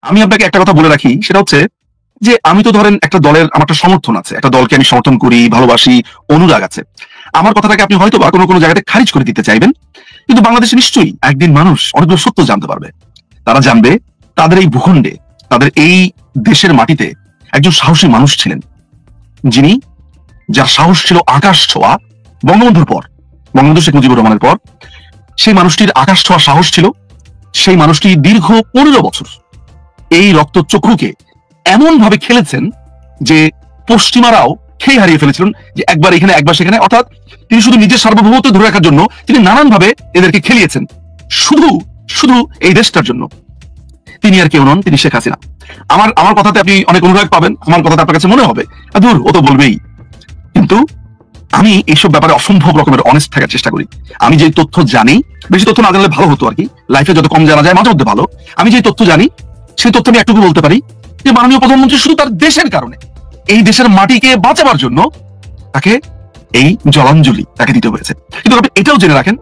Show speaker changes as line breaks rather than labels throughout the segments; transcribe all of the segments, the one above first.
আমি আপনাকে একটা কথা বলে রাখি, সেটা হচ্ছে যে আমি তো ধরেন একটা দলের আমার একটা সমর্থন আছে, একটা দলকে আমি সমর্থন করি, ভালোবাসি, অনুরাগ আছে। আমার কথাটাকে আপনি হয়তো বা কোনো কোনো জায়গাতে খারিজ করে দিতে চাইবেন, কিন্তু বাংলাদেশে নিশ্চয়ই একদিন মানুষ অনেকগুলো সত্য জানতে পারবে। তারা জানবে তাদের এই ভূখণ্ডে, তাদের এই দেশের মাটিতে একজন সাহসী মানুষ ছিলেন, যিনি, যার সাহস ছিল আকাশ ছোঁয়া। বঙ্গবন্ধুর পর, বঙ্গবন্ধু শেখ মুজিবুর রহমানের পর সেই মানুষটির আকাশ ছোঁয়া সাহস ছিল। সেই মানুষটি দীর্ঘ 15 বছর এই রক্তচক্ষুকে এমন ভাবে খেলেছেন যে পশ্চিমারাও খেয়ে হারিয়ে ফেলেছিলেন, যে একবার এখানে একবার সেখানে। অর্থাৎ তিনি শুধু নিজের সার্বভৌমত্ব ধরে রাখার জন্য তিনি নানানভাবে এদেরকে খেলিয়েছেন, শুধু শুধু এই দেশটার জন্য। তিনি আর কেউ নন, তিনি শেখ হাসিনা। আমার আমার কথাতে আপনি অনেক অনুরাগ পাবেন, আমার কথাতে আপনার কাছে মনে হবে দূর, ও তো বলবেই। কিন্তু আমি এইসব ব্যাপারে অসম্ভব রকমের অনেস্ট থাকার চেষ্টা করি। আমি যে তথ্য জানি, বেশি তথ্য না জানলে ভালো হতো আর কি, লাইফে যত কম জানা যায় মাঝে মধ্যে ভালো। আমি যে তথ্য জানি সেই তথ্য আমি একটুকু বলতে পারি যে মাননীয় প্রধানমন্ত্রী শুধু তার দেশের কারণে, এই দেশের মাটিকে বাঁচাবার জন্য তাকে এই জলাঞ্জলি তাকে দিতে হয়েছে। কিন্তু আপনি এটাও জেনে রাখেন,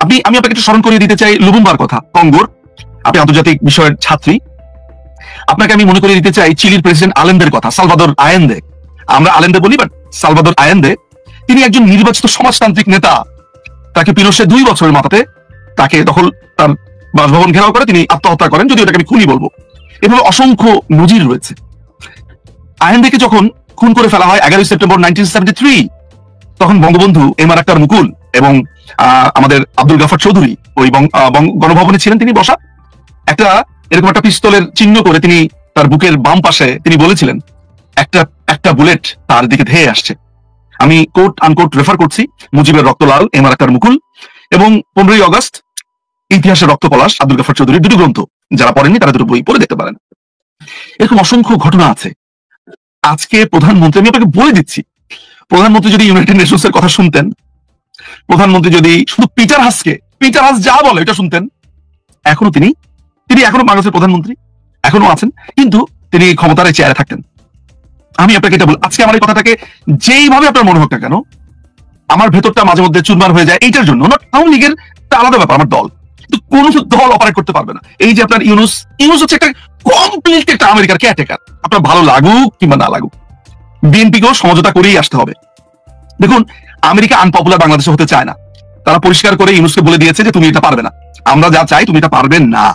আমি আপনাকে একটু স্মরণ করিয়ে দিতে চাই লুবুম্বার কথা, কঙ্গোর। আপনি আন্তর্জাতিক বিষয়ের ছাত্রী, আপনাকে আমি মনে করিয়ে দিতে চাই চিলির প্রেসিডেন্ট আলেন্দের কথা, সালভাদর আয়েন্দে। আমরা আলেন্দে বলি, বাট সালভাদর আয়েন্দে, তিনি একজন নির্বাচিত সমাজতান্ত্রিক নেতা। তাকে পিনোশে 2 বছরের মাথাতে তাকে দখল, তার বাসভবন ঘেরাও করে তিনি আত্মহত্যা করেন, যদিও এটাকে আমি খুনি বলবো। এভাবে অসংখ্য নজির রয়েছে। আয়েন্দেকে যখন খুন করে ফেলা হয় 11 সেপ্টেম্বর 1973, তখন বঙ্গবন্ধু এম আর আক্তার মুকুল এবং আমাদের আব্দুল গাফার চৌধুরী ওই গণভবনে ছিলেন। তিনি বসা একটা এরকম একটা পিস্তলের চিহ্ন করে তিনি তার বুকের বাম পাশে তিনি বলেছিলেন, একটা একটা বুলেট তার দিকে ধেয়ে আসছে। আমি কোট আনকোট রেফার করছি মুজিবের রক্তলাল, এম আর আক্তার মুকুল এবং 15ই অগস্ট ইতিহাসের রক্ত পলাশ, আব্দুল গাফার চৌধুরীর দুটো গ্রন্থ। যারা পড়েননি তারা দুটো বই পড়ে দেখতে পারেন। এরকম অসংখ্য ঘটনা আছে। আজকে প্রধানমন্ত্রী, আমি আপনাকে বলে দিচ্ছি, প্রধানমন্ত্রী যদি ইউনাইটেড নেশনস এর কথা শুনতেন, প্রধানমন্ত্রী যদি শুধু পিটার হাস যা বলে এটা শুনতেন, এখনো তিনি এখনো বাংলাদেশের প্রধানমন্ত্রী, এখনো আছেন, কিন্তু তিনি ক্ষমতার চেয়ারে থাকতেন। আমি আপনাকে এটা বল, আজকে আমার এই কথাটাকে যেইভাবে আপনার মনে হোক না কেন, আমার ভেতরটা মাঝে মধ্যে চুরমার হয়ে যায় এইটার জন্য। নট আওয়ামী লীগের একটা আলাদা ব্যাপার, আমার দল, কিন্তু কোন দল অপারেট করতে পারবে না। এই যে আপনার ইউনুস হচ্ছে একটা কমপ্লিট একটা আমেরিকার কেয়ারটেকার। আপনার ভালো লাগুক কিংবা না লাগুক, বিএনপিকেও সমঝোতা করেই আসতে হবে। দেখুন, আমেরিকা আনপপুলার বাংলাদেশে হতে চায় না। তারা পরিষ্কার করে ইউনুসকে বলে দিয়েছে যে তুমি এটা পারবে না, আমরা যা চাই তুমি এটা পারবে না।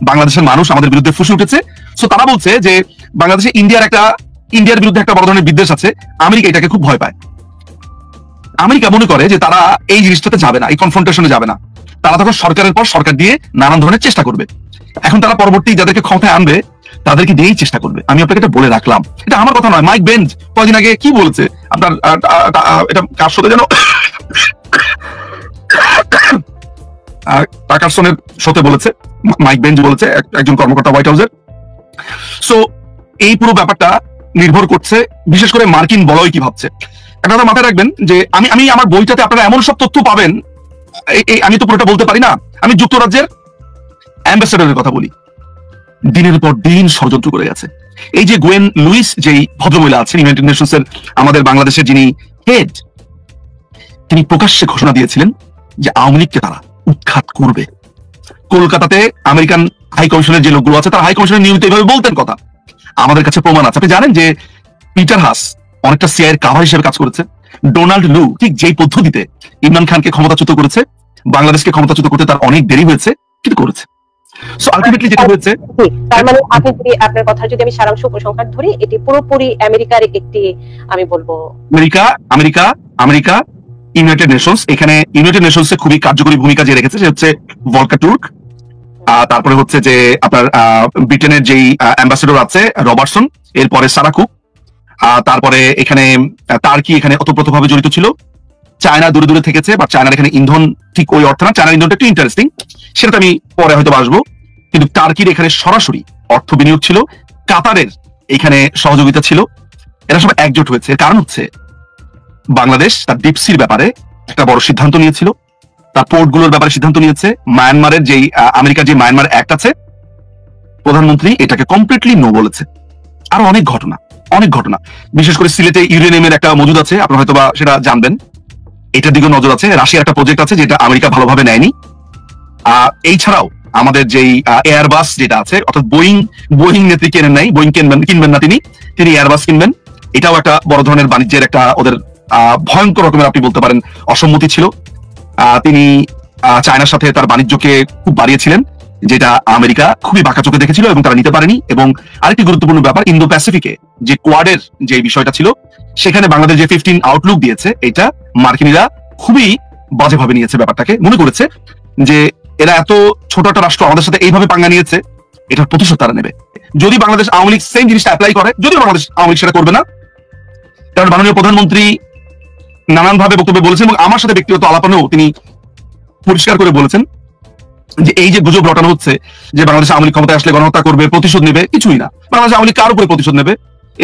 বাংলাদেশের মানুষ আমাদের বিরুদ্ধে ফুসে উঠেছে। সো তারা বলছে যে বাংলাদেশে ইন্ডিয়ার বিরুদ্ধে একটা বড় ধরনের বিদ্বেষ আছে, আমেরিকা এটাকে খুব ভয় পায়। আমেরিকা মনে করে যে তারা এই জিনিসটাতে যাবে না, এই কনফ্রন্টেশনে যাবে না। তারা তখন সরকারের পর সরকার দিয়ে নানান ধরনের চেষ্টা করবে। এখন তারা পরবর্তী যাদেরকে ক্ষমতায় আনবে তাদেরকে দিয়েই চেষ্টা করবে। আমি আপনাকে এটা বলে রাখলাম, এটা আমার কথা নয়। মাইক বেঞ্চ কয়েকদিন আগে কি বলেছে, আপনার এটা কার সাথে যেন টাকারসনের সাথে বলেছে, মাইক বেঞ্চ বলেছে, একজন কর্মকর্তা হোয়াইট হাউসের। সো এই পুরো ব্যাপারটা নির্ভর করছে বিশেষ করে মার্কিন বলয় কি ভাবছে। একটা কথা মাথায় রাখবেন যে আমি আমার বইটাতে আপনারা এমন সব তথ্য পাবেন, আমি তো পুরোটা বলতে পারি না। আমি যুক্তরাজ্যের অ্যাম্বাসেডরের কথা বলি, দিনের পর দিন ষড়যন্ত্র করে গেছে। এই যে গোয়েন লুইস, যেই ভদ্রমহিলা আছেন ইউনাইটেড নেশনস এর আমাদের বাংলাদেশের যিনি হেড, তিনি প্রকাশ্যে ঘোষণা দিয়েছিলেন যে আওয়ামী লীগকে তারা উৎখাত করবে। কলকাতাতে আমেরিকান হাই কমিশনের যে লোকগুলো আছে, তারা হাই কমিশনের নিয়মিত এইভাবে বলতেন কথা। আমাদের কাছে প্রমাণ আছে। আপনি জানেন যে পিটার হাস অনেকটা সিআইএর কাভার হিসেবে কাজ করেছে। ডোনাল্ড লু ঠিক যেই পদ্ধতিতে ইমরান খানকে ক্ষমতাচ্যুত করেছে, বাংলাদেশকে ক্ষমতাচ্যুত করতে তার অনেক দেরি হয়েছে, কিন্তু করেছে। সো আলটিমেটলি যেটা হয়েছে,
তার মানে আপনি যদি আপনার কথা যদি আমি সারাংশ উপসংহার ধরি, এটি পুরোপুরি আমেরিকার একটি, আমি বলবো আমেরিকা ইউনাইটেড নেশনস, এখানে ইউনাইটেড নেশনস এ খুবই কার্যকরী ভূমিকা যে রেখেছে সে হচ্ছে ভলকার টুর্ক। তারপরে হচ্ছে যে আপনার ব্রিটেনের যেই অ্যাম্বাসেডর আছে রবার্টসন, এরপরে সারাকুক, তারপরে এখানে টার্কি এখানে ওতপ্রোতভাবে জড়িত ছিল। চায়না দূরে দূরে থেকেছে, বা চায়নার এখানে ইন্ধন ঠিক ওই অর্থ না। চায়নার ইন্ধনটা একটু ইন্টারেস্টিং, সেটা আমি পরে হয়তো আসবো। কিন্তু টার্কির এখানে সরাসরি অর্থ বিনিয়োগ ছিল, কাতারের এখানে সহযোগিতা ছিল। এরা সব একজোট হয়েছে। এর কারণ হচ্ছে বাংলাদেশ তার ডিপসির ব্যাপারে একটা বড় সিদ্ধান্ত নিয়েছিল, তার পোর্টগুলোর ব্যাপারে সিদ্ধান্ত নিয়েছে। মায়ানমারের যেই আমেরিকার যে মায়ানমার অ্যাক্ট আছে, প্রধানমন্ত্রী এটাকে কমপ্লিটলি নো বলেছে। আরো অনেক ঘটনা, বিশেষ করে সিলেটে ইউরেনিয়ামের একটা মজুদ আছে, আপনারা হয়তো বা সেটা জানবেন। এটার দিকে নজর আছে। রাশিয়ার একটা প্রজেক্ট আছে যেটা আমেরিকা ভালোভাবে নেয়নি। এই ছাড়াও
আমাদের যেই এয়ারবাস যেটা আছে, অর্থাৎ বোয়িং নেত্রী কেনেন নাই, বোয়িং কিনবেন না তিনি এয়ারবাস কিনবেন। এটাও একটা বড় ধরনের বাণিজ্যের একটা ওদের ভয়ঙ্কর রকমের আপনি বলতে পারেন অসম্মতি ছিল। তিনি চায়নার সাথে তার বাণিজ্যকে খুব বাড়িয়েছিলেন, যেটা আমেরিকা খুবই বাঁকা চোখে দেখেছিল এবং তারা নিতে পারেনি। এবং আরেকটি গুরুত্বপূর্ণ ব্যাপার, ইন্দো প্যাসিফিকে যে কোয়াডের যে বিষয়টা ছিল, সেখানে বাংলাদেশ যে 15 আউটলুক দিয়েছে, এটা মার্কিনীরা খুবই বাজেভাবে নিয়েছে। ব্যাপারটাকে মনে করেছে যে এরা এত ছোট একটা রাষ্ট্র আমাদের সাথে এইভাবে পাঙ্গা নিয়েছে, এটার প্রতিশোধ তারা নেবে। যদি বাংলাদেশ আওয়ামী লীগ সেম জিনিসটা অ্যাপ্লাই করে, যদিও বাংলাদেশ আওয়ামী লীগ সেটা করবে না, কারণ মাননীয় প্রধানমন্ত্রী নানানভাবে বক্তব্য বলেছেন এবং আমার সাথে ব্যক্তিগত আলাপনেও তিনি পরিষ্কার করে বলেছেন যে এই যে গুজব রটানো হচ্ছে যে বাংলাদেশ আওয়ামী লীগ ক্ষমতায় আসলে গণহত্যা করবে, প্রতিশোধ নেবে, কিছুই না। বাংলাদেশ আওয়ামী লীগ কার উপরে প্রতিশোধ নেবে?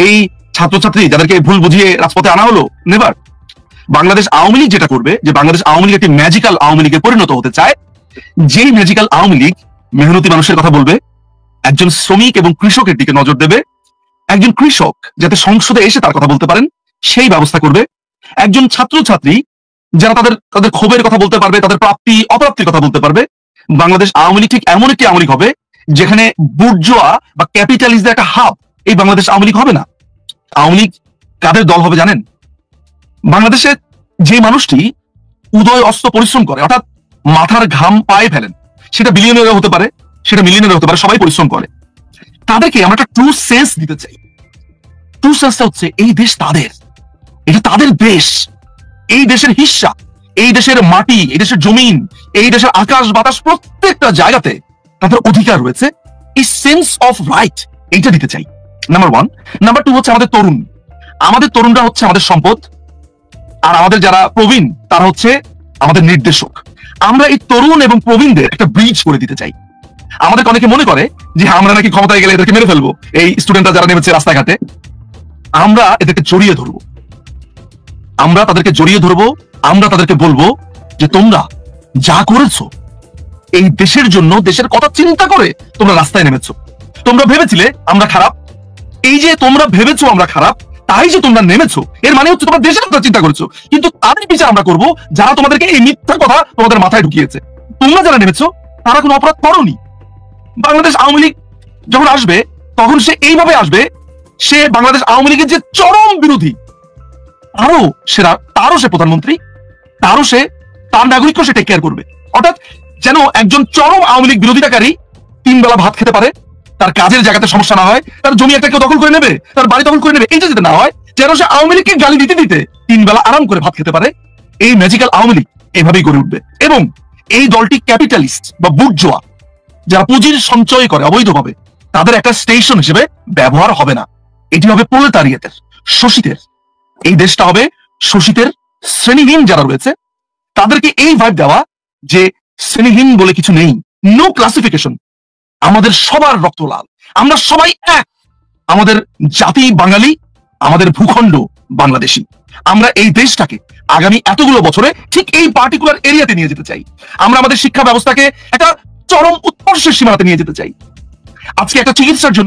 এই ছাত্রছাত্রী যাদেরকে ভুল বুঝিয়ে রাজপথে আনা হলো, নেভার। বাংলাদেশ আওয়ামী লীগ যেটা করবে, যে বাংলাদেশ আওয়ামী লীগ একটি ম্যাজিক্যাল আওয়ামী লীগে পরিণত হতে চায়, যেই ম্যাজিক্যাল আওয়ামী লীগ মেহনতি মানুষের কথা বলবে, একজন শ্রমিক এবং কৃষকের দিকে নজর দেবে, একজন কৃষক যাতে সংসদে এসে তার কথা বলতে পারেন সেই ব্যবস্থা করবে, একজন ছাত্রছাত্রী যারা তাদের ক্ষোভের কথা বলতে পারবে, তাদের প্রাপ্তি অপ্রাপ্তির কথা বলতে পারবে। বাংলাদেশ আওয়ামী লীগ ঠিক এমন একটি আওয়ামী লীগ হবে যেখানে বুর্জোয়া বা ক্যাপিটালিস্টদের একটা হাব এই বাংলাদেশ আওয়ামী লীগ হবে না। আওয়ামী লীগ কাদের দল হবে জানেন? বাংলাদেশে যে মানুষটি উদয় অস্ত পরিশ্রম করে, অর্থাৎ মাথার ঘাম পায়ে ফেলেন, সেটা বিলিয়নিয়ার হতে পারে, সেটা মিলিয়নিয়ার হতে পারে, সবাই পরিশ্রম করে, তাদেরকে আমরা একটা ট্রু সেন্স দিতে চাই। ট্রু সেন্সটা হচ্ছে এই দেশ তাদের, এটা তাদের দেশ, এই দেশের হিস্সা, এই দেশের মাটি, এই দেশের জমিন, এই দেশের আকাশ বাতাস, প্রত্যেকটা জায়গাতে তাদের অধিকার রয়েছে। এই সেন্স অফ রাইট এইটা দিতে চাই, নাম্বার 1। নাম্বার 2 হচ্ছে আমাদের তরুণরা হচ্ছে আমাদের সম্পদ, আর আমাদের যারা প্রবীণ তারা হচ্ছে আমাদের নির্দেশক। আমরা এই তরুণ এবং প্রবীণদের একটা ব্রিজ করে দিতে চাই। আমাদের অনেকে মনে করে যে আমরা নাকি ক্ষমতায় গেলে এদেরকে মেরে ফেলবো, এই স্টুডেন্টরা যারা নেমেছে রাস্তাঘাটে, আমরা এদেরকে জড়িয়ে ধরবো, আমরা তাদেরকে বলবো যে তোমরা যা করেছো এই দেশের জন্য, দেশের কথা চিন্তা করে তোমরা রাস্তায় নেমেছো। তোমরা ভেবেছিলে আমরা খারাপ, এই যে তোমরা ভেবেছো আমরা খারাপ, তাই যে তোমরা নেমেছো, এর মানে হচ্ছে তোমরা দেশের কথা চিন্তা করেছো। কিন্তু তাদের বিচার আমরা করবো যারা তোমাদেরকে এই মিথ্যা কথা তোমাদের মাথায় ঢুকিয়েছে। তোমরা যারা নেমেছো তারা কোনো অপরাধ করোনি। বাংলাদেশ আওয়ামী লীগ যখন আসবে তখন সে এইভাবে আসবে, সে বাংলাদেশ আওয়ামী লীগের যে চরম বিরোধী, তারও সে প্রধানমন্ত্রী, তার নাগরিককে সে টেক কেয়ার করবে। অর্থাৎ যেন একজন চরম আওয়ামী লীগ বিরোধিতাকারী 3 বেলা ভাত খেতে পারে, তার কাজের জায়গাতে সমস্যা না হয়, তার জমি একটা কেউ দখল করে নেবে, তার বাড়ি দখল করে নেবে, এইটা যেতে না হয়, যেন সে আওয়ামী লীগকে গালি দিতে দিতে 3 বেলা আরাম করে ভাত খেতে পারে। এই ম্যাজিক্যাল আওয়ামী লীগ এভাবেই গড়ে উঠবে। এবং এই দলটি ক্যাপিটালিস্ট বা বুর্জোয়া যারা পুঁজির সঞ্চয় করে অবৈধভাবে, তাদের একটা স্টেশন হিসেবে ব্যবহার হবে না। এটি হবে প্রলেতারিয়েতের, শোষিতের। এই দেশটা হবে শোষিতের, শ্রেণীহীন যারা রয়েছে তাদেরকে এই ভাইব দেওয়া যে শ্রেণীহীন বলে কিছু নেই, নো ক্লাসিফিকেশন, আমাদের সবার রক্ত লাল, আমরা সবাই এক, আমাদের জাতি বাঙালি, আমাদের ভূখণ্ড বাংলাদেশী। আমরা এই দেশটাকে আগামী এতগুলো বছরে ঠিক এই পার্টিকুলার এরিয়াতে নিয়ে যেতে চাই। আমরা আমাদের শিক্ষা ব্যবস্থাকে একটা চরম উৎকর্ষের সীমানাতে নিয়ে যেতে চাই। আজকে একটা চিকিৎসার জন্য